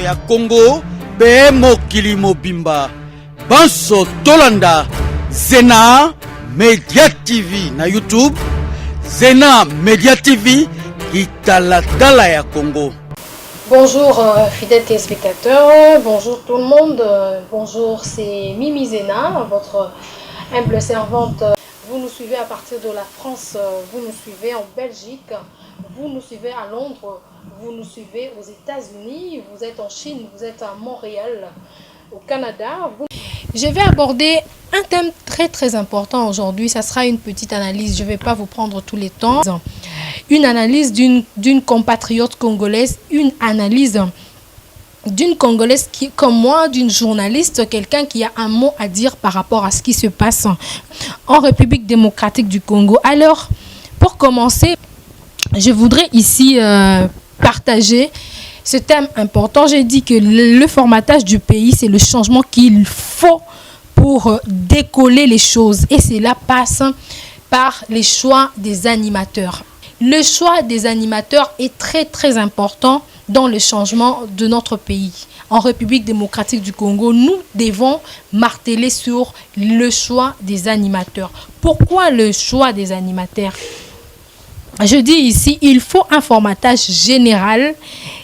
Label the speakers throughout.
Speaker 1: ya Congo be mokili mobimba Banso Tolanda Zena Media TV na YouTube Zena Media TV Italatala ya Congo.
Speaker 2: Bonjour fidèles téléspectateurs, bonjour tout le monde, bonjour, c'est Mimi Zena, votre humble servante. Vous nous suivez à partir de la France, vous nous suivez en Belgique, vous nous suivez à Londres, vous nous suivez aux États-Unis, vous êtes en Chine, vous êtes à Montréal, au Canada. Je vais aborder un thème très important aujourd'hui. Ça sera une petite analyse, je ne vais pas vous prendre tout le temps. Une analyse d'une compatriote congolaise, une analyse d'une Congolaise qui, comme moi, d'une journaliste, quelqu'un qui a un mot à dire par rapport à ce qui se passe en République démocratique du Congo. Alors, pour commencer, je voudrais ici partager ce thème important. J'ai dit que le formatage du pays, c'est le changement qu'il faut pour décoller les choses. Et cela passe par les choix des animateurs. Le choix des animateurs est très important dans le changement de notre pays. En République démocratique du Congo, nous devons marteler sur le choix des animateurs. Pourquoi le choix des animateurs? Je dis ici, il faut un formatage général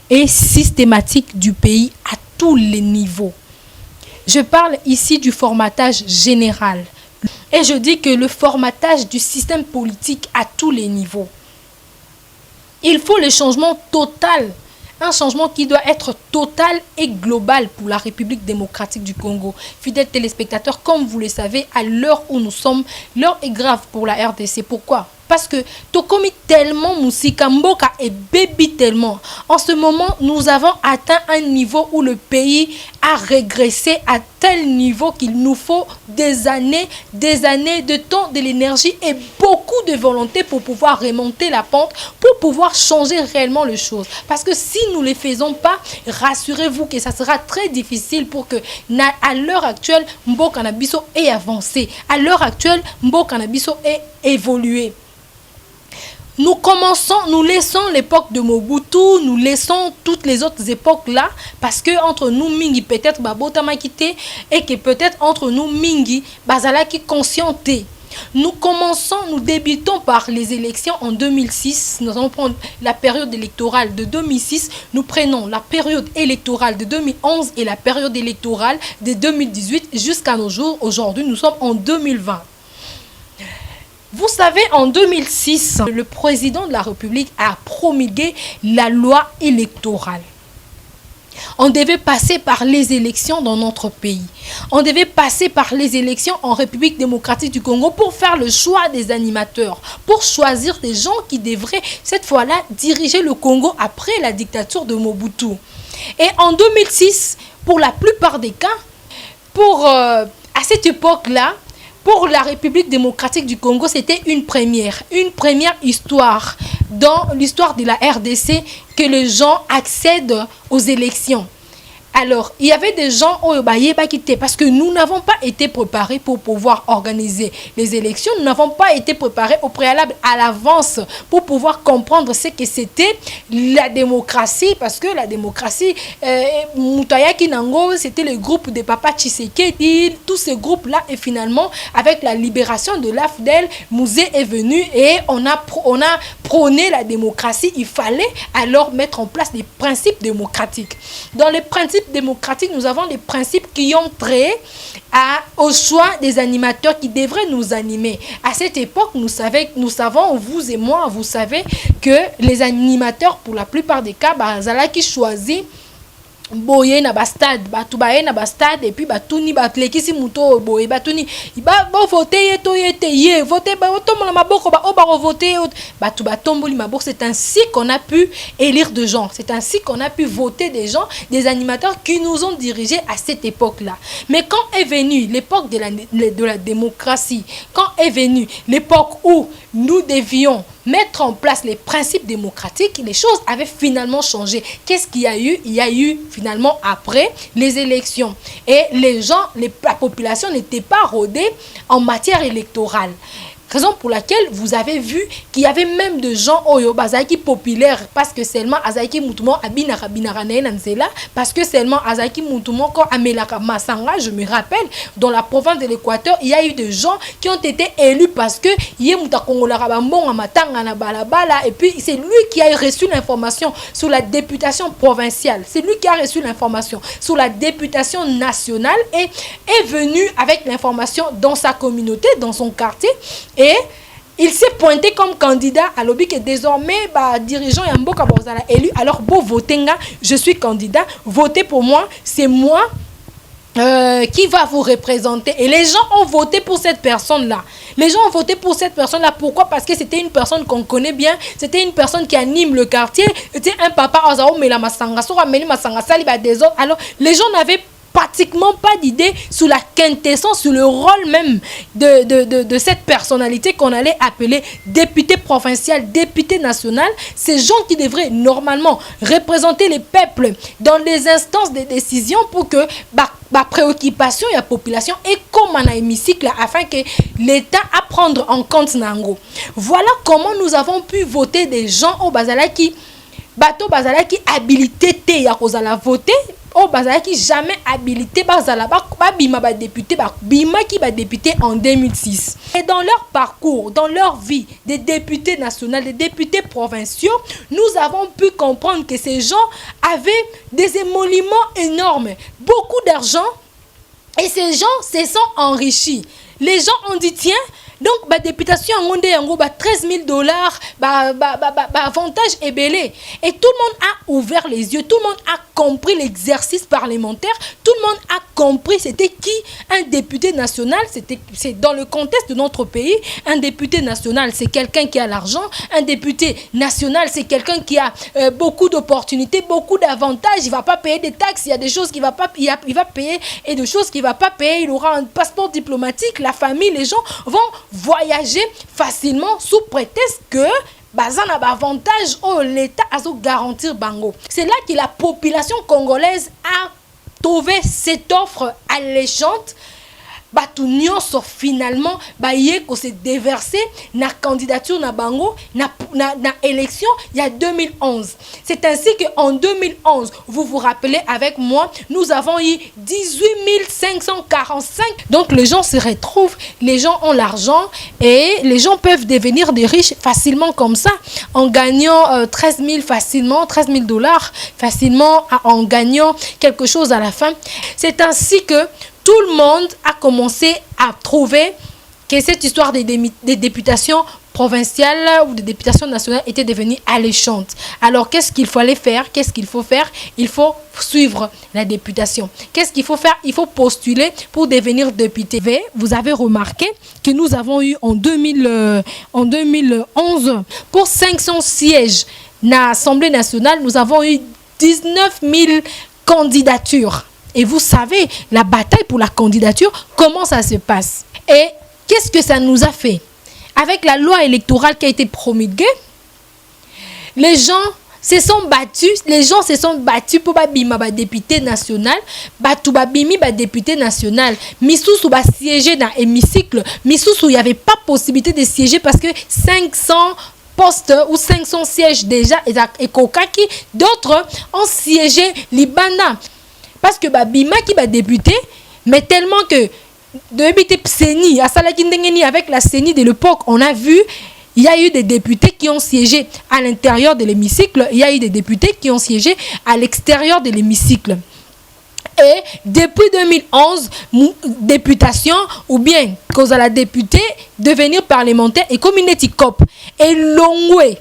Speaker 2: et systématique du pays à tous les niveaux. Je parle ici du formatage général. Et je dis que le formatage du système politique à tous les niveaux. Il faut le changement total. Un changement qui doit être total et global pour la République démocratique du Congo. Fidèles téléspectateurs, comme vous le savez, à l'heure où nous sommes, l'heure est grave pour la RDC. Pourquoi? Parce que Tokomi tellement Musika Mboka et baby tellement. En ce moment, nous avons atteint un niveau où le pays a régressé à tel niveau qu'il nous faut des années de temps, de l'énergie et beaucoup de volonté pour pouvoir remonter la pente, pour pouvoir changer réellement les choses. Parce que si nous ne les faisons pas, rassurez-vous que ça sera très difficile pour que, à l'heure actuelle, Mboka Nabiso ait avancé. À l'heure actuelle, Mboka Nabiso ait évolué. Nous laissons l'époque de Mobutu, nous laissons toutes les autres époques là, parce que entre nous Mingi peut-être Babota Makite et que peut-être entre nous Mingi Bazala qui conscienté. Nous débutons par les élections en 2006. Nous allons prendre la période électorale de 2006. Nous prenons la période électorale de 2011 et la période électorale de 2018 jusqu'à nos jours. Aujourd'hui, nous sommes en 2020. Vous savez, en 2006, le président de la République a promulgué la loi électorale. On devait passer par les élections dans notre pays. On devait passer par les élections en République démocratique du Congo pour faire le choix des animateurs, pour choisir des gens qui devraient, cette fois-là, diriger le Congo après la dictature de Mobutu. Et en 2006, pour la plupart des cas, à cette époque-là, pour la République démocratique du Congo, c'était une première histoire dans l'histoire de la RDC que les gens accèdent aux élections. Alors, il y avait des gens parce que nous n'avons pas été préparés pour pouvoir organiser les élections. Nous n'avons pas été préparés au préalable à l'avance pour pouvoir comprendre ce que c'était la démocratie. Parce que la démocratie, Moutaya Kinango, c'était le groupe de Papa Tshisekedi, tous ces groupes-là. Et finalement, avec la libération de l'AFDEL, Mouzé est venu et on a prôné la démocratie. Il fallait alors mettre en place des principes démocratiques. Dans les principes démocratiques, nous avons des principes qui ont trait au choix des animateurs qui devraient nous animer. À cette époque, nous savons, vous et moi, vous savez que les animateurs, pour la plupart des cas, Zala qui choisit boye na bastade batu baye na bastade et puis batuni batlekisi muto boye batuni ba voter to yete ye voter ba otomola maboko ba oba voter batu batomboli maboko. C'est ainsi qu'on a pu élire des gens, c'est ainsi qu'on a pu voter des gens, des animateurs qui nous ont dirigés à cette époque-là. Mais quand est venue l'époque de la démocratie, quand est venue l'époque où nous devions mettre en place les principes démocratiques, les choses avaient finalement changé. Qu'est-ce qu'il y a eu? Il y a eu finalement après les élections. Et la population n'était pas rodée en matière électorale. Raison pour laquelle vous avez vu qu'il y avait même de gens oyo bazaki populaires parce que seulement azaki mutumo abinaka binaka na nzela, parce que seulement azaki mutumo ko amelaka masanga. Je me rappelle dans la province de l'Équateur, il y a eu des gens qui ont été élus parce que yé muta kongola rabambonga matanga na balabala, et puis c'est lui qui a reçu l'information sur la députation provinciale, c'est lui qui a reçu l'information sur la députation nationale et est venu avec l'information dans sa communauté, dans son quartier, et il s'est pointé comme candidat à l'objet que désormais dirigeant Yamboka Bozala élu, alors beau votenga, je suis candidat, votez pour moi, c'est moi qui va vous représenter. Et les gens ont voté pour cette personne-là. Les gens ont voté pour cette personne-là. Pourquoi? Parce que c'était une personne qu'on connaît bien. C'était une personne qui anime le quartier. C'était un papa. Alors, les gens n'avaient pratiquement pas d'idée sur la quintessence, sur le rôle même de cette personnalité qu'on allait appeler député provincial, député national. Ces gens qui devraient normalement représenter les peuples dans les instances de décision pour que préoccupation et la population et comme un hémicycle afin que l'État à prendre en compte Nango. Voilà comment nous avons pu voter des gens au Bazalaki. Bateau Bazalaki habilité ya kozala voter. Oh Bazalaki jamais habilité Bazala bima ba député bima qui ba député en 2006. Et dans leur parcours, dans leur vie des députés nationaux, des députés provinciaux, nous avons pu comprendre que ces gens avaient des émoluments énormes, beaucoup d'argent, et ces gens se sont enrichis. Les gens ont dit tiens, donc la députation en Yango 13 000 $, avantage est belé. Et tout le monde a ouvert les yeux, tout le monde a compris l'exercice parlementaire, tout le monde a compris c'était qui un député national. C'est dans le contexte de notre pays, un député national c'est quelqu'un qui a l'argent, un député national c'est quelqu'un qui a beaucoup d'opportunités, beaucoup d'avantages, il ne va pas payer des taxes, il y a des choses qu'il va pas, il va payer et des choses qu'il ne va pas payer, il aura un passeport diplomatique, la famille, les gens vont voyager facilement sous prétexte que bazana avantage l'État a garantir bango. C'est là que la population congolaise a trouvé cette offre alléchante. Batu nyonso finalement ko se déverser na candidature na bango na élection il y a 2011. C'est ainsi que en 2011, vous vous rappelez avec moi, nous avons eu 18 545. Donc les gens se retrouvent, les gens ont l'argent et les gens peuvent devenir des riches facilement comme ça en gagnant 13 000 facilement, 13 000 $ facilement en gagnant quelque chose à la fin. C'est ainsi que tout le monde a commencé à trouver que cette histoire des députations provinciales ou des députations nationales était devenue alléchante. Alors, qu'est-ce qu'il fallait faire? Qu'est-ce qu'il faut faire? Il faut suivre la députation. Qu'est-ce qu'il faut faire? Il faut postuler pour devenir député. Vous avez remarqué que nous avons eu en 2011, pour 500 sièges dans l'Assemblée nationale, nous avons eu 19 000 candidatures. Et vous savez, la bataille pour la candidature, comment ça se passe? Et qu'est-ce que ça nous a fait? Avec la loi électorale qui a été promulguée, les gens se sont battus pour bima député national, bimi député national. Misusu ba siéger dans l'hémicycle, Misusu il n'y avait pas possibilité de siéger parce que 500 postes ou 500 sièges déjà et kokaki, d'autres ont siégé Libana. Parce que bima qui va débuter, mais tellement que débuter Pseni, avec la CENI de l'époque, on a vu, il y a eu des députés qui ont siégé à l'intérieur de l'hémicycle, il y a eu des députés qui ont siégé à l'extérieur de l'hémicycle. Et depuis 2011, députation ou bien cause à la députée devenir parlementaire et comme une étiquette et longwe.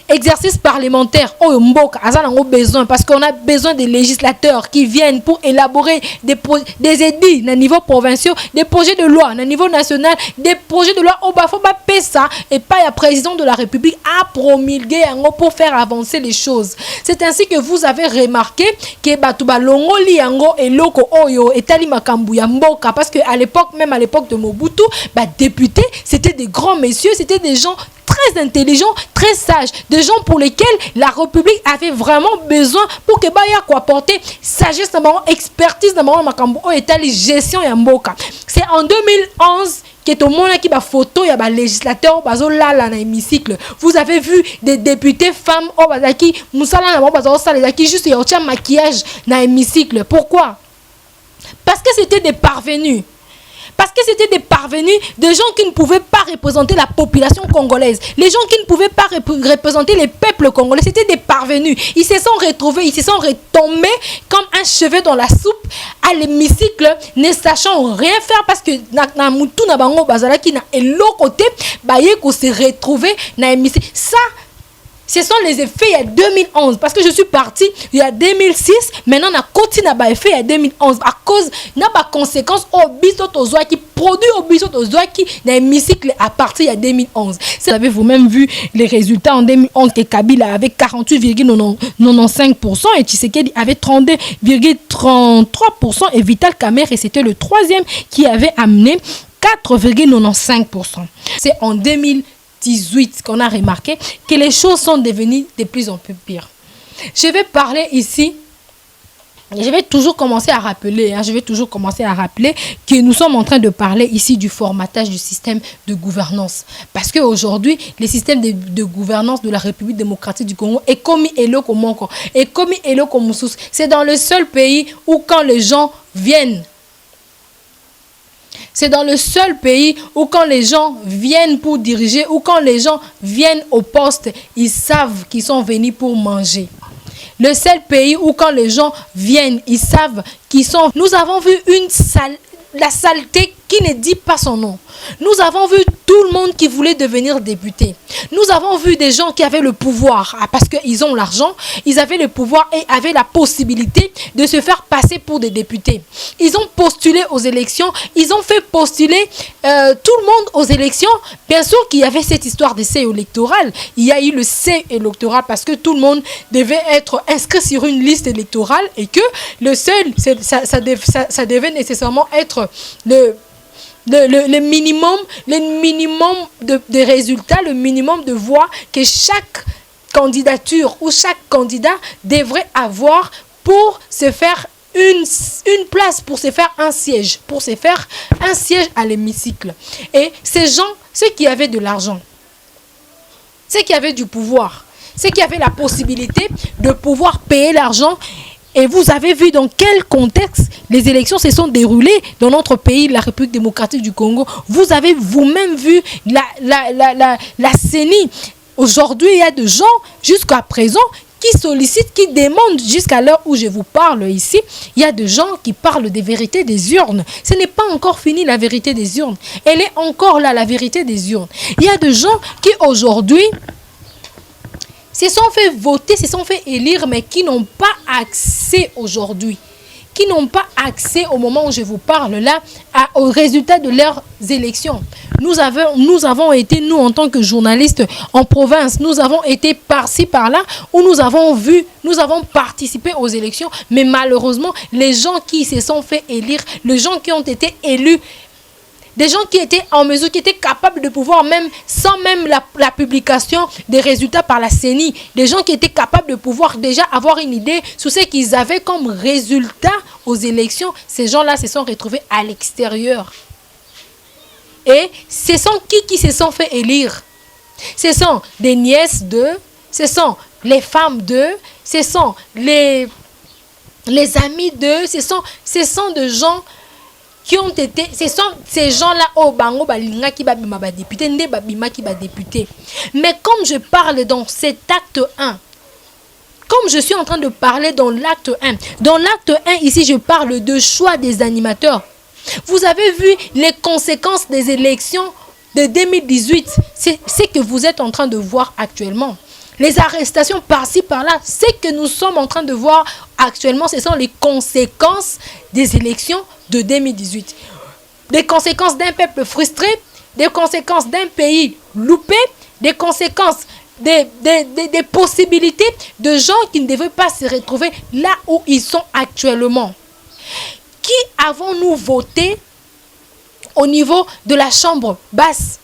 Speaker 2: Exercice parlementaire, besoin parce qu'on a besoin des législateurs qui viennent pour élaborer des édits à niveau provincial, des projets de loi à niveau national, des projets de loi au Bafoba Pessa et pas le président de la République a promulgué pour faire avancer les choses. C'est ainsi que vous avez remarqué que Batuba Longo Liango et Loko Oyo et Tali Makambu Yamboka parce que à l'époque, même à l'époque de Mobutu, députés, c'était des grands messieurs, c'était des gens très intelligents, très sages, des gens pour lesquels la République avait vraiment besoin pour que Baya quoi porter sagesse, expertise dans makambo et la gestion ya mboka. C'est en 2011 que tout le monde qui ba photo ya ba législateur bazo lala na hémicycle. Vous avez vu des députés femmes oh bazaki musala na bazo sala qui juste ya tia maquillage na hémicycle. Pourquoi? Parce que c'était des parvenus. Parce que c'était des parvenus, des gens qui ne pouvaient pas représenter la population congolaise. Les gens qui ne pouvaient pas représenter les peuples congolais, c'était des parvenus. Ils se sont retrouvés, ils se sont retombés comme un cheveu dans la soupe à l'hémicycle, ne sachant rien faire parce que na mutu na bango bazala qui na l'autre côté, baye ko se retrouver na l'hémicycle. Ça, ce sont les effets il y a 2011 parce que je suis parti il y a 2006 maintenant on a continué à effet il y a 2011 à cause n'a pas conséquence au biso tozwa qui produit au biso tozwa qui na hémicycle à partir il y a 2011. Vous avez vous-même vu les résultats en 2011 que Kabila avait 48,95% et Tshisekedi avait 32,33% et Vital Kamerhe c'était le troisième qui avait amené 4,95%. C'est en 2018 qu'on a remarqué que les choses sont devenues de plus en plus pires. Je vais parler ici, je vais toujours commencer à rappeler que nous sommes en train de parler ici du formatage du système de gouvernance. Parce qu'aujourd'hui, le système de gouvernance de la République démocratique du Congo est commis et le Komoko, est commis et le Komoussous. C'est dans le seul pays où quand les gens viennent, c'est dans le seul pays où quand les gens viennent pour diriger, ou quand les gens viennent au poste, ils savent qu'ils sont venus pour manger. Le seul pays où quand les gens viennent, ils savent qu'ils sont... Nous avons vu la saleté qui ne dit pas son nom. Nous avons vu tout le monde qui voulait devenir député. Nous avons vu des gens qui avaient le pouvoir, parce qu'ils ont l'argent, ils avaient le pouvoir et avaient la possibilité de se faire passer pour des députés. Ils ont postulé aux élections, ils ont fait postuler tout le monde aux élections. Bien sûr qu'il y avait cette histoire de C électoral. Il y a eu le C électoral parce que tout le monde devait être inscrit sur une liste électorale et que le seul, ça devait nécessairement être le minimum de résultats, le minimum de voix que chaque candidature ou chaque candidat devrait avoir pour se faire une place, pour se faire un siège, à l'hémicycle. Et ces gens, ceux qui avaient de l'argent, ceux qui avaient du pouvoir, ceux qui avaient la possibilité de pouvoir payer l'argent. Et vous avez vu dans quel contexte les élections se sont déroulées dans notre pays, la République démocratique du Congo. Vous avez vous-même vu la CENI. Aujourd'hui, il y a des gens, jusqu'à présent, qui sollicitent, qui demandent, jusqu'à l'heure où je vous parle ici, il y a des gens qui parlent des vérités des urnes. Ce n'est pas encore fini la vérité des urnes. Elle est encore là, la vérité des urnes. Il y a des gens qui aujourd'hui se sont fait voter, se sont fait élire, mais qui n'ont pas accès aujourd'hui, qui n'ont pas accès au moment où je vous parle là, aux résultats de leurs élections. Nous avons été, nous en tant que journalistes en province, nous avons été par-ci par-là, où nous avons participé aux élections, mais malheureusement, les gens qui se sont fait élire, les gens qui ont été élus, des gens qui étaient en mesure, qui étaient capables de pouvoir, même sans même la publication des résultats par la CENI, des gens qui étaient capables de pouvoir déjà avoir une idée sur ce qu'ils avaient comme résultat aux élections, ces gens-là se sont retrouvés à l'extérieur. Et ce sont qui se sont fait élire? Ce sont des nièces d'eux, ce sont les femmes d'eux, ce sont les amis d'eux, ce sont des gens qui ont été, ce sont ces gens-là au bango balinga qui babima ba député, nde babima qui ba député. Mais comme je parle dans cet acte 1, comme je suis en train de parler dans l'acte 1, ici je parle de choix des animateurs. Vous avez vu les conséquences des élections de 2018, c'est ce que vous êtes en train de voir actuellement. Les arrestations par-ci, par-là, ce que nous sommes en train de voir actuellement, ce sont les conséquences des élections de 2018. Des conséquences d'un peuple frustré, des conséquences d'un pays loupé, des conséquences des possibilités de gens qui ne devaient pas se retrouver là où ils sont actuellement. Qui avons-nous voté au niveau de la chambre basse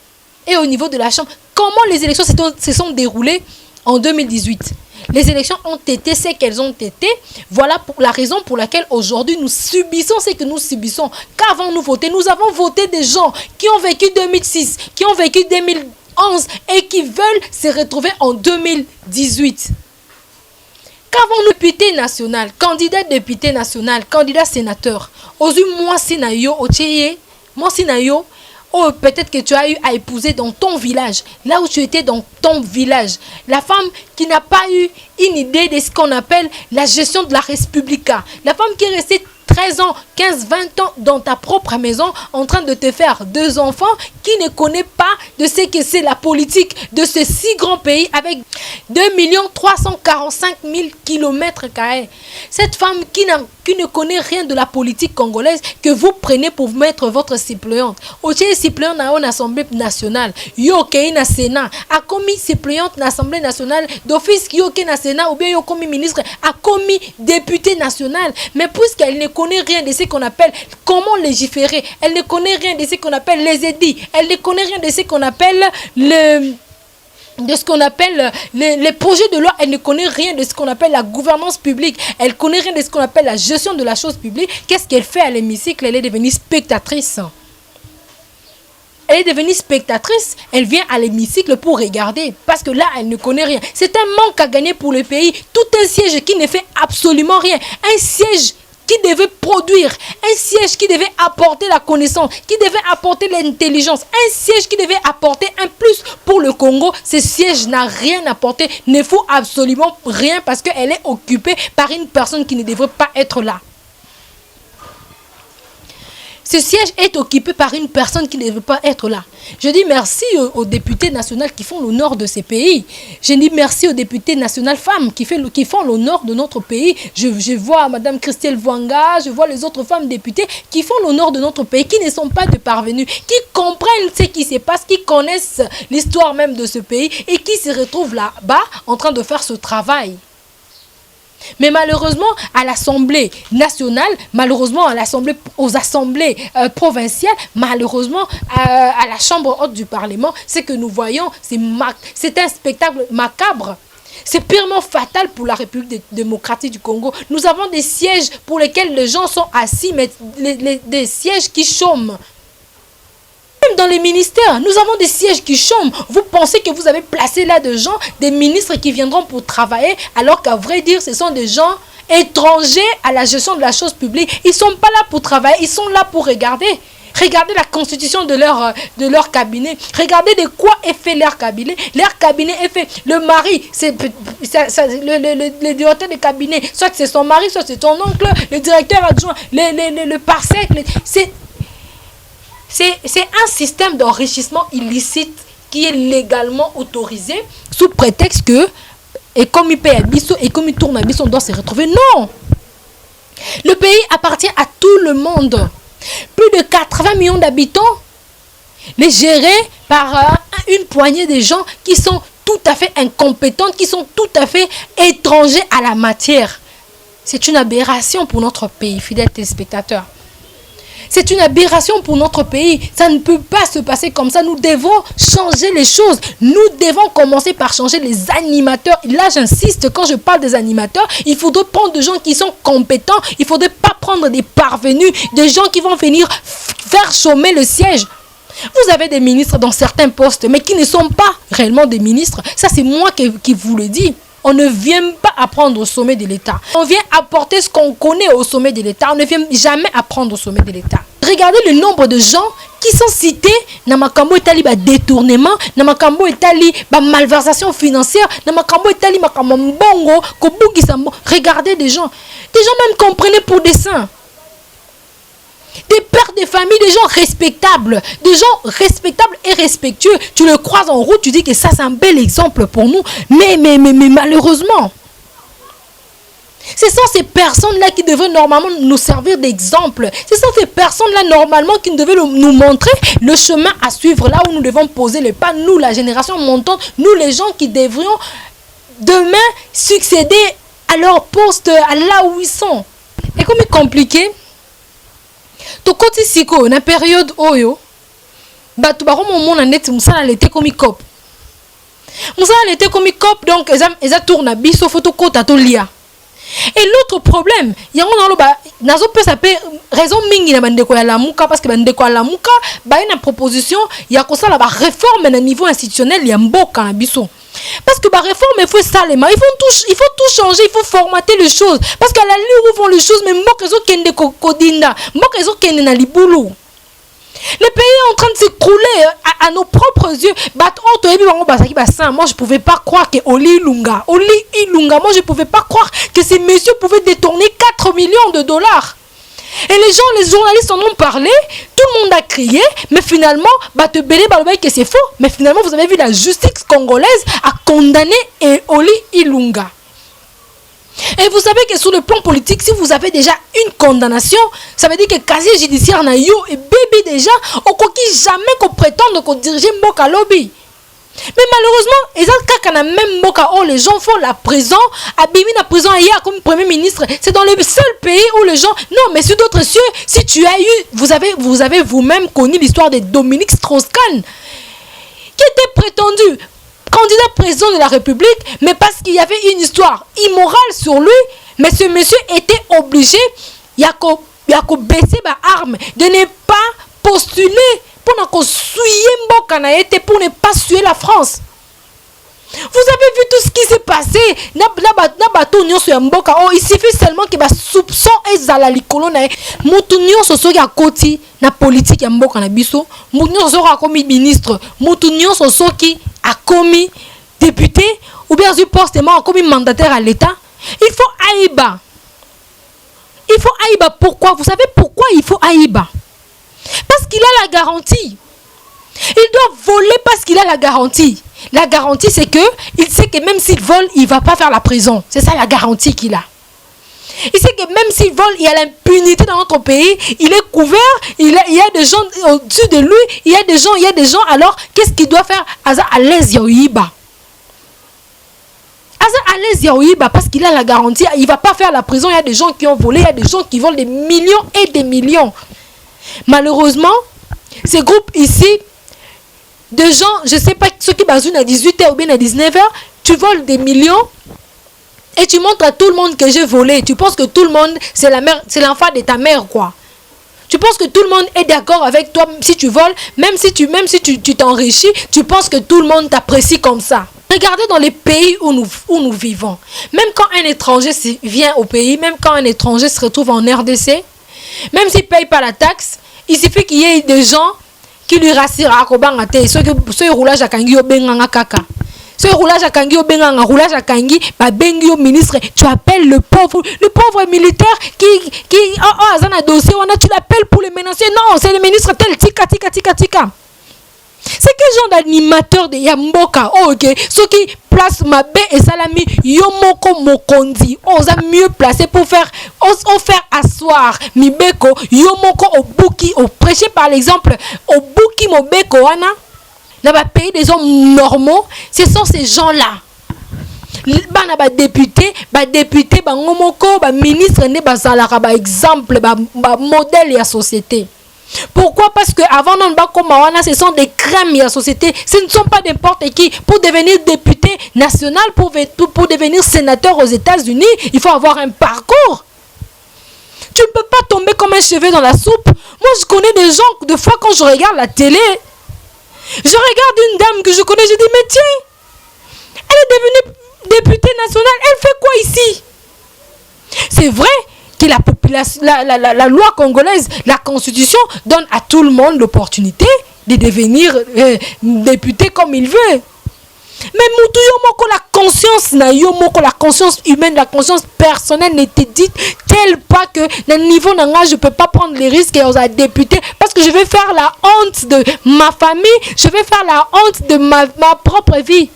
Speaker 2: et au niveau de la chambre? Comment les élections se sont déroulées en 2018? Les élections ont été ce qu'elles ont été. Voilà la raison pour laquelle aujourd'hui nous subissons ce que nous subissons. Qu'avons-nous voté? Nous avons voté des gens qui ont vécu 2006, qui ont vécu 2011 et qui veulent se retrouver en 2018. Qu'avons-nous député national, candidat député national, candidat sénateur? Ozu moi sinayo ocheye, moi sinayo. Oh, peut-être que tu as eu à épouser dans ton village, là où tu étais dans ton village. La femme qui n'a pas eu une idée de ce qu'on appelle la gestion de la Respublica. La femme qui est restée 13 ans, 15, 20 ans dans ta propre maison en train de te faire 2 enfants, qui ne connaît pas de ce que c'est la politique de ce si grand pays avec 2 345 000 km². Cette femme qui ne connaît rien de la politique congolaise, que vous prenez pour mettre votre suppléante. Oche suppléante dans l'Assemblée nationale, yoke na Sénat, a commis suppléante dans l'Assemblée nationale, d'office yoke na Sénat, ou bien yo commis ministre, a commis député national. Mais puisqu'elle ne connaît rien de ce qu'on appelle comment légiférer, elle ne connaît rien de ce qu'on appelle les édits, elle ne connaît rien de ce qu'on appelle les projets de loi, elle ne connaît rien de ce qu'on appelle la gouvernance publique, elle connaît rien de ce qu'on appelle la gestion de la chose publique. Qu'est-ce qu'elle fait à l'hémicycle? Elle est devenue spectatrice. Elle est devenue spectatrice, elle vient à l'hémicycle pour regarder, parce que là, elle ne connaît rien. C'est un manque à gagner pour le pays. Tout un siège qui ne fait absolument rien. Un siège qui devait produire, un siège qui devait apporter la connaissance, qui devait apporter l'intelligence, un siège qui devait apporter un plus pour le Congo. Ce siège n'a rien apporté, ne faut absolument rien parce qu'elle est occupée par une personne qui ne devrait pas être là. Ce siège est occupé par une personne qui ne veut pas être là. Je dis merci aux députés nationaux qui font l'honneur de ces pays. Je dis merci aux députés nationales femmes qui font l'honneur de notre pays. Je vois Mme Christelle Vwanga, je vois les autres femmes députées qui font l'honneur de notre pays, qui ne sont pas de parvenus, qui comprennent ce qui se passe, qui connaissent l'histoire même de ce pays et qui se retrouvent là-bas en train de faire ce travail. Mais malheureusement, à l'Assemblée nationale, malheureusement aux assemblées provinciales, malheureusement à la Chambre haute du Parlement, ce que nous voyons, c'est un spectacle macabre. C'est purement fatal pour la République démocratique du Congo. Nous avons des sièges pour lesquels les gens sont assis, mais des sièges qui chôment. Même dans les ministères, nous avons des sièges qui chôment. Vous pensez que vous avez placé là des gens, des ministres qui viendront pour travailler, alors qu'à vrai dire, ce sont des gens étrangers à la gestion de la chose publique. Ils ne sont pas là pour travailler, ils sont là pour regarder. Regardez la constitution de leur cabinet. Regardez de quoi est fait leur cabinet. Leur cabinet est fait. Le mari, le directeur de cabinet, soit c'est son mari, soit c'est son oncle, le directeur adjoint, le parsec. C'est un système d'enrichissement illicite qui est légalement autorisé sous prétexte que, et comme il paye à Bissot, et comme il tourne à Bissot, on doit se retrouver. Non! Le pays appartient à tout le monde. Plus de 80 millions d'habitants, les gérés par une poignée de gens qui sont tout à fait incompétents, qui sont tout à fait étrangers à la matière. C'est une aberration pour notre pays, fidèles téléspectateurs. C'est une aberration pour notre pays. Ça ne peut pas se passer comme ça. Nous devons changer les choses. Nous devons commencer par changer les animateurs. Là, j'insiste, quand je parle des animateurs, il faudrait prendre des gens qui sont compétents. Il ne faudrait pas prendre des parvenus, des gens qui vont venir faire chômer le siège. Vous avez des ministres dans certains postes, mais qui ne sont pas réellement des ministres. Ça, c'est moi qui vous le dis. On ne vient pas apprendre au sommet de l'État. On vient apporter ce qu'on connaît au sommet de l'État. On ne vient jamais apprendre au sommet de l'État. Regardez le nombre de gens qui sont cités dans Makambo Etali détournement, dans Makambo Etali malversation financière, dans Makambo Etali Makambo Kobuki Sambo. Regardez des gens même qu'on prenait pour des saints. Des pères de famille, des gens respectables et respectueux. Tu le croises en route, tu dis que ça c'est un bel exemple pour nous. Mais malheureusement, ce sont ces personnes-là qui devraient normalement nous servir d'exemple. Ce sont ces personnes-là normalement qui devaient nous montrer le chemin à suivre, là où nous devons poser les pas. Nous, la génération montante, nous les gens qui devrions demain succéder à leur poste, à là où ils sont. Et comme c'est compliqué, to koti siko na période oyo batu bako momona net musala l'été comme cop Moussa était comme cop donc ils tourne à biso photo kota to lia. Et l'autre problème, il y a nazo peut s'appeler raison mingi na bandeko ya lamuka parce que bandeko ya lamuka ba une proposition il y a comme ça la réforme na niveau institutionnel ya mboka na biso. Parce que la réforme il faut ça les il faut tout changer, il faut formater les choses parce qu'à la ligne où vont les choses mais mboka zo kende kodinda, mboka zo kende na libulu. Le pays est en train de s'écrouler à nos propres yeux. Moi, je ne pouvais pas croire que Oli Ilunga, moi, je ne pouvais pas croire que ces messieurs pouvaient détourner 4 millions de dollars. Et les journalistes en ont parlé, tout le monde a crié, mais finalement, que c'est faux. Mais finalement, vous avez vu la justice congolaise a condamné Oli Ilunga. Et vous savez que sur le plan politique, si vous avez déjà une condamnation, ça veut dire que le casier judiciaire na yo et bébé déjà, on ne jamais qu'on prétende qu'on dirige Mboka lobby. Mais malheureusement, ils ont même Mboka où les gens font la prison, abîmer la prison hier comme premier ministre. C'est dans le seul pays où les gens... Non, mais sur d'autres cieux, si tu as eu... Vous avez vous-même connu l'histoire de Dominique Strauss-Kahn, qui était prétendu candidat président de la République, mais parce qu'il y avait une histoire immorale sur lui, mais ce monsieur était obligé, il y a qu'à baisser ma arme, de ne pas postuler pour ne pas suer la France. Vous avez vu tout ce qui s'est passé. Il suffit seulement que soupçon est à la licolo na mutunyo soso ya koti na politique ya mboka na biso, mutunyo soso a commis ministre, mutunyo soso qui a commis député ou bien du poste a commis mandataire à l'État. Il faut Aïba. Il faut Aïba. Pourquoi? Vous savez pourquoi il faut Aïba? Parce qu'il a la garantie. Il doit voler parce qu'il a la garantie. La garantie, c'est que il sait que même s'il vole, il ne va pas faire la prison. C'est ça la garantie qu'il a. Il sait que même s'il vole, il y a l'impunité dans notre pays. Il est couvert. Il y a des gens au-dessus de lui. Il y a des gens. Alors, qu'est-ce qu'il doit faire? Aza à l'aise Yaouiba. Aza à l'aise Yaouiba parce qu'il a la garantie. Il ne va pas faire la prison. Il y a des gens qui ont volé. Il y a des gens qui volent des millions et des millions. Malheureusement, ces groupes ici, de gens, je ne sais pas, ceux qui basent à 18h ou bien à 19h, tu voles des millions et tu montres à tout le monde que j'ai volé. Tu penses que tout le monde, c'est la mère, c'est l'enfant de ta mère, quoi. Tu penses que tout le monde est d'accord avec toi si tu voles, même si tu t'enrichis, tu penses que tout le monde t'apprécie comme ça. Regardez dans les pays où nous vivons. Même quand un étranger vient au pays, même quand un étranger se retrouve en RDC, même s'il ne paye pas la taxe, il suffit qu'il y ait des gens qui lui rassurent à Kobangate. Ce roulage à Kangi au Benganga Kaka. Ce roulage à Kangi au Benganga, roulage à Kangi, Bengi au ministre. Tu appelles le pauvre militaire qui a un dossier, tu l'appelles pour le menacer. Non, c'est le ministre tel, tika. C'est quel genre d'animateur de Yamboka? Oh, ok. Ceux qui placent ma baie et salami, Yomoko Mokondi. On a mieux placé pour faire asseoir Mibeko, Yomoko Obuki, au prêcher par l'exemple, Obuki Mobeko, Wana. Dans le pays des hommes normaux, ce sont ces gens-là. Ba député, ngomoko, ba ministre, ne ba salara, ba exemple, ba modèle et la société. Pourquoi? Parce que avant ce sont des crèmes de la société. Ce ne sont pas n'importe qui. Pour devenir député national, pour devenir sénateur aux États-Unis, il faut avoir un parcours. Tu ne peux pas tomber comme un cheveu dans la soupe. Moi, je connais des gens, des fois quand je regarde la télé, je regarde une dame que je connais, je dis, mais tiens, elle est devenue députée nationale, elle fait quoi ici? C'est vrai que la population, la loi congolaise, la constitution donne à tout le monde l'opportunité de devenir député comme il veut. Mais la conscience humaine, la conscience personnelle ne te dit tel pas que le niveau d'un je ne peux pas prendre les risques et aux députés parce que je vais faire la honte de ma famille, je vais faire la honte de ma propre vie.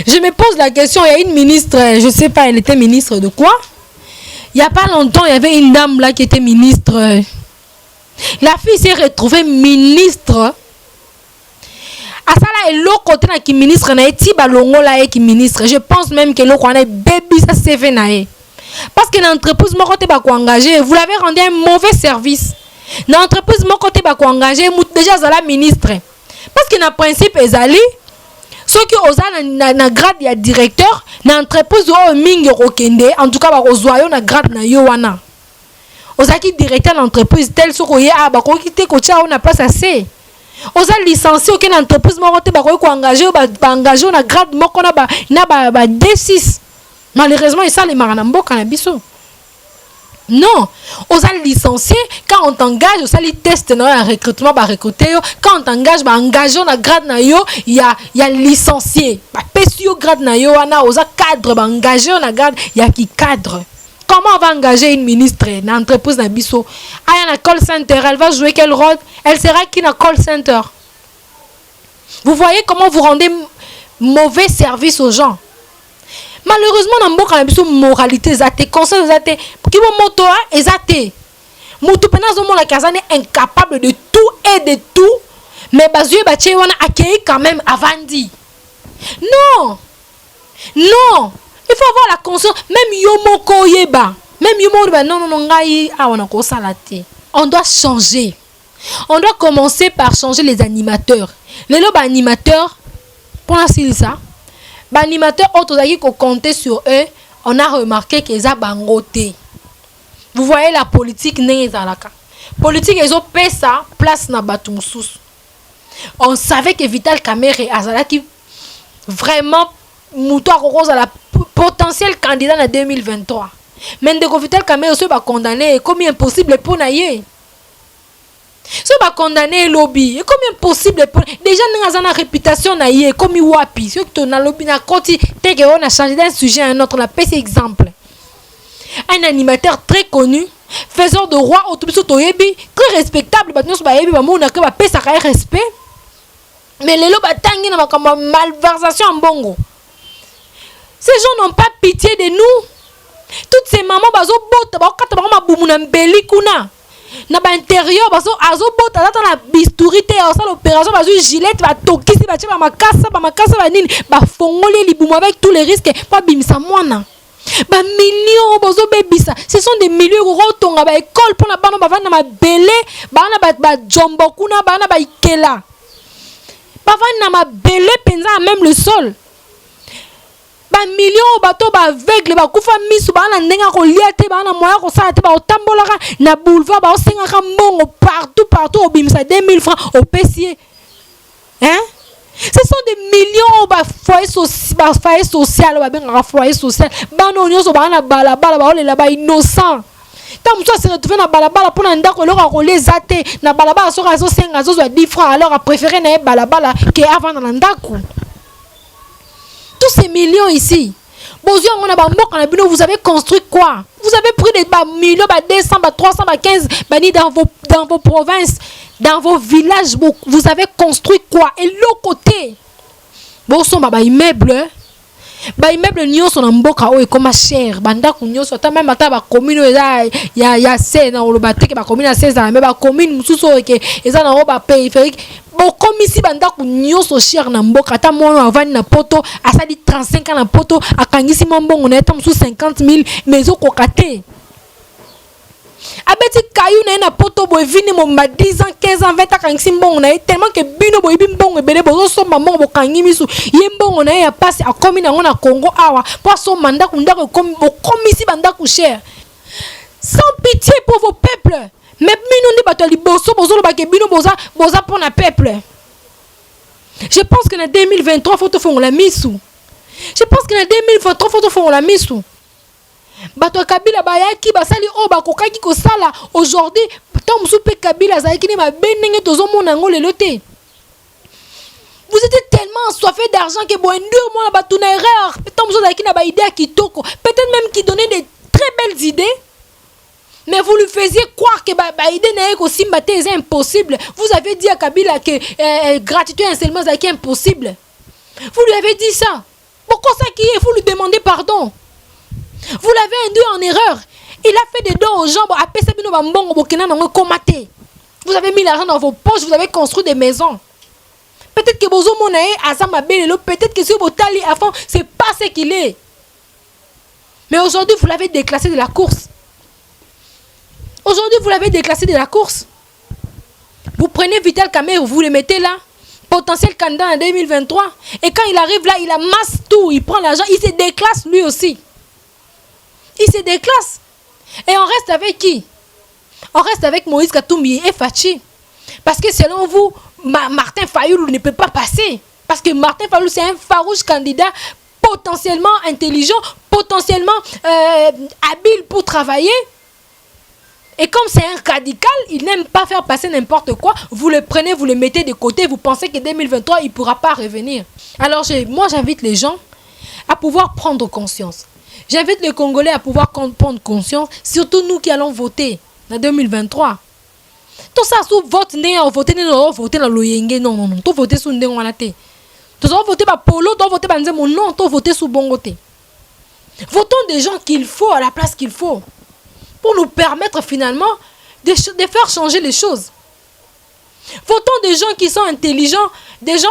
Speaker 2: Je me pose la question, il y a une ministre, je ne sais pas, elle était ministre de quoi? Il n'y a pas longtemps, il y avait une dame là qui était ministre. La fille s'est retrouvée ministre. Asala est l'autre côté qui ministre na eti balongo là qui ministre. Je pense même que l'autre est baby ça c'est fait naé. Parce que l'entreprise mon côté ba ko engagé, vous l'avez rendu un mauvais service. L'entreprise mon côté ba ko engagé déjà la ministre. Parce que na principe ezali Ceux qui osent na grade ya directeur, na entreprise ou mingi rokende, en tout cas, ozoyo na grade na yo wana. Ozaki directeur d'entreprise tel so koye a ba ko kite ko tia na place assez. Oza licencié aucune entreprise morote ba ko engager ba engager na grade moko na ba D6. Malheureusement, ça les maranambo kana biso. Non, oza licencié quand on t'engage, oza li test na un recrutement ba recruter quand on t'engage ba engager na grade na yo, il y a licencié. Ba pesi yo grade na yo ana oza cadre ba engager na grade, il y a qui cadre. Comment on va engager une ministre dans l'entreprise de Bisso? Ah, il y a un call center. Elle va jouer quel rôle? Elle sera qui dans le call center? Vous voyez comment vous rendez mauvais service aux gens. Malheureusement, dans le Bisso, moralité, zate, conscience, zate, qui vont moto, zate. Moutou penazo mon la casane est incapable de tout et de tout, mais basu baché wana accueilli quand même avant dit. Non, non. Il faut avoir la conscience, même Yomoko Yeba, même Yomoko, non, on doit changer. On doit commencer par changer les animateurs. Les animateurs, pour l'instant, ça, les animateurs, qui compter sur eux, on a remarqué qu'ils ont bangoté. Vous voyez la politique, la politique, ils ont payé ça, place na Batumsous. On savait que Vital Kamerhe Azalaki vraiment Moutoua Rose à la potentiel candidat en 2023. Mais de Vital Kamerhe se va condamner comme impossible pour naïe. Se va condamner lobby comme impossible pour déjà nous avons une réputation naïe comme wapi. Ce que na lobby na côté t'es que on a changé d'un sujet à un autre. On a pris exemple. Un animateur très connu, faiseur de roi autobus toyebi, très respectable. Bah nous ba yebi ba mo na que ba pesa ka respect. Mais les lobby tangi na ma malversation en bongo. Ces gens n'ont pas pitié de nous. Toutes ces mamans bazo bota ba kata ba ma bumu na mbeli kuna. Na ba intérieur bazo azo bota dans la bistourité au ça l'opération bazo gilet va toki si ba tcha ba makasa ba nini ba fongoli libumu avec tous les risques pas bimisa mwana. Ba millions bazo bebisa. Ce sont des millions rotonga ba école pour na bana ba vana ma belé bana ba jombo kuna bana ba ikela. Ba vana ma belé penza même le sol. Ba millions bateau ba aveugle ba kufa misu ba na ndenga ko liate ba na moya ko sa te ba otambola na boulevard ba osenga ka mbongo partout au bimisa 2000 francs au pesier. Hein? Ce sont des millions ba foyer social ba benga foyer social ba no nyoso ba na balabala ba ole la ba innocent. Tant que se retrouver na balabala pour na ndako loko ko les até na balabala so raso senga zo 10 francs alors a préféré na balabala que avant na ndako. Tous ces millions ici, vous avez construit quoi? Vous avez pris des millions, 200, 300, 15 dans vos provinces, dans vos villages. Vous avez construit quoi? Et l'autre côté, bon, sont immeubles. Immeuble nyo so na mboka o comme cher banda kunyo so ta même ata ba commune ya se na lo bateke ba commune ya 16 ans mais ba commune mususu ke eza na ba périphérique bon comme ici banda kunyo so cher na mboka ta mono avani na poto asali 35 ans na poto akangisi mbongo na eta mususu 50 000 mais zo kokate abeti kayu na poto boy vini mo ma 10 ans 15 ans 20 ans kangisi mbongo na tellement que bino boy mbongo ebele bozo so mbongo bo kangi misu ye mbongo na ya passe a komi na ngona Congo awa pour so manda kunda ko komi si banda ku cher sans pitié pour vos peuples mais bino ndi bato liboso bozo lo ba ke bino boza pour na peuple. Je pense que en 2023 faut te faire la misu. Je pense que en 2023 faut te faire la misu. Bato Kabila bayaki basali o bakokaki ko sala aujourd'hui tant musupe Kabila zaki ni ma benenge tozo mona ngo lelo te. Vous êtes tellement assoiffé d'argent que bon deux mois bato na erreur tant musupe zaki na ba idée kitoko peut-être même qui donnait des très belles idées mais vous lui faisiez croire que ba idée na ko simba te c'est impossible. Vous avez dit à Kabila que gratitude et seulement zaki impossible. Vous lui avez dit ça. Pourquoi ça qui est vous lui demandez pardon? Vous l'avez induit en erreur. Il a fait des dons aux gens. Vous avez mis l'argent dans vos poches. Vous avez construit des maisons. Peut-être que Bozo Monae, Azama Belelo, peut-être que ce Botali avant, c'est pas ce qu'il est. Mais aujourd'hui, vous l'avez déclassé de la course. Aujourd'hui, vous l'avez déclassé de la course. Vous prenez Vital Kamerhe, vous le mettez là. potentiel candidat en 2023. Et quand il arrive là, il amasse tout, il prend l'argent, il se déclasse lui aussi. Il se déclasse. Et on reste avec qui? On reste avec Moïse Katumbi et Fachi. Parce que selon vous, Martin Fayoulou ne peut pas passer. Parce que Martin Fayoulou, c'est un farouche candidat potentiellement intelligent, potentiellement habile pour travailler. Et comme c'est un radical, il n'aime pas faire passer n'importe quoi. Vous le prenez, vous le mettez de côté, vous pensez que 2023, il ne pourra pas revenir. Alors moi, j'invite les gens à pouvoir prendre conscience. J'invite les Congolais à pouvoir prendre conscience, surtout nous qui allons voter en 2023. Tout ça, sous vote, voter dans l'Oyenge, non, tout voter sous Ndengwanate. Tout ça, voter par Polo, tout voter par Nzemo, non, tout voter sous Bongote. Votons des gens qu'il faut à la place qu'il faut. Pour nous permettre finalement de faire changer les choses. Votons des gens qui sont intelligents, des gens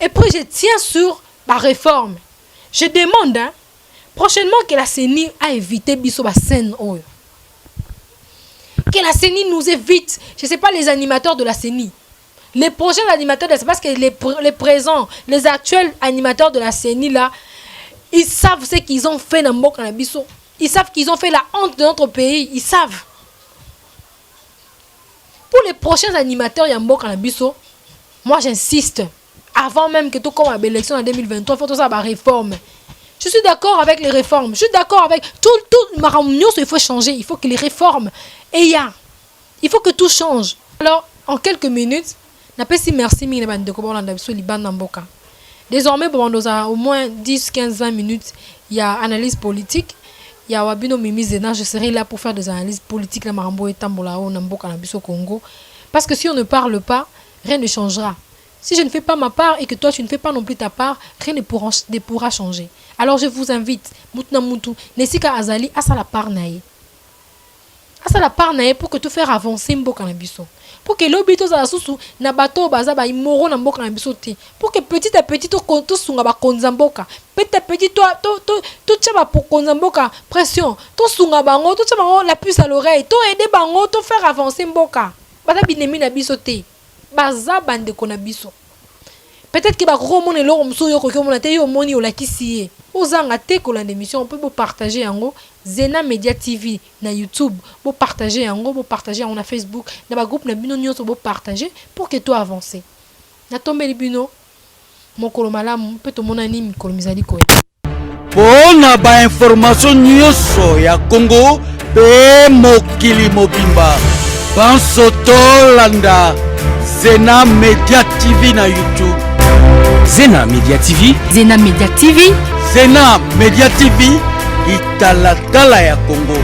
Speaker 2: et puis je tiens sur la réforme. Je demande prochainement que la CENI a évité biso ba scène. Que la CENI nous évite, je ne sais pas les animateurs de la CENI. Les prochains animateurs, c'est parce que les présents, les actuels animateurs de la CENI là, ils savent ce qu'ils ont fait dans Mboka na biso. Ils savent qu'ils ont fait la honte de notre pays. Ils savent. Pour les prochains animateurs de Mboka na biso, moi j'insiste. Avant même que tout comme à l'élection en 2023, il faut tout ça, réforme. Je suis d'accord avec les réformes. Je suis d'accord avec tout. Il faut changer. Il faut que les réformes. Il faut que tout change. Alors, en quelques minutes, on appelle si merci. Désormais, au moins 10, 15, 20 minutes, il y a analyse politique. Il y a Wabino Mimi Zena. Je serai là pour faire des analyses politiques. Congo. Parce que si on ne parle pas, rien ne changera. Si je ne fais pas ma part et que toi tu ne fais pas non plus ta part, rien ne pourra changer. Alors je vous invite, Nesika Azali, à la part naïe. À la part naïe pour que tu fasses avancer Mboka na biso. Pour que l'obito za susu na bato baza ba imoro na Mboka na biso te. Pour que petit à petit to sunga ba konzamboka. Petit à petit toi to tchaba pour konzamboka pression. To sunga bango, to tchaba la puce à l'oreille. To aider bango, to faire avancer Mboka. Bata binemi na biso te. Baza bande kona biso. Peut-être que ba romone lo mso yo ko mona te yo moni ola kisiye. Ozanga te ko la émission on peut partager yango Zena Media TV na YouTube, bo partager yango, bo partager on a Facebook, na ba groupe na bino nyonso bo partager pour que toi avancer. Na tombe libino mokolo malamu pe to mona ni mikolo mizali ko.
Speaker 1: Pona ba information nyonso ya Congo pe mokili mobimba. Bansoto landa Zena Media TV na YouTube.
Speaker 3: Zena Media TV.
Speaker 2: Zena Media TV.
Speaker 1: Zena Media TV. Italatala ya Congo.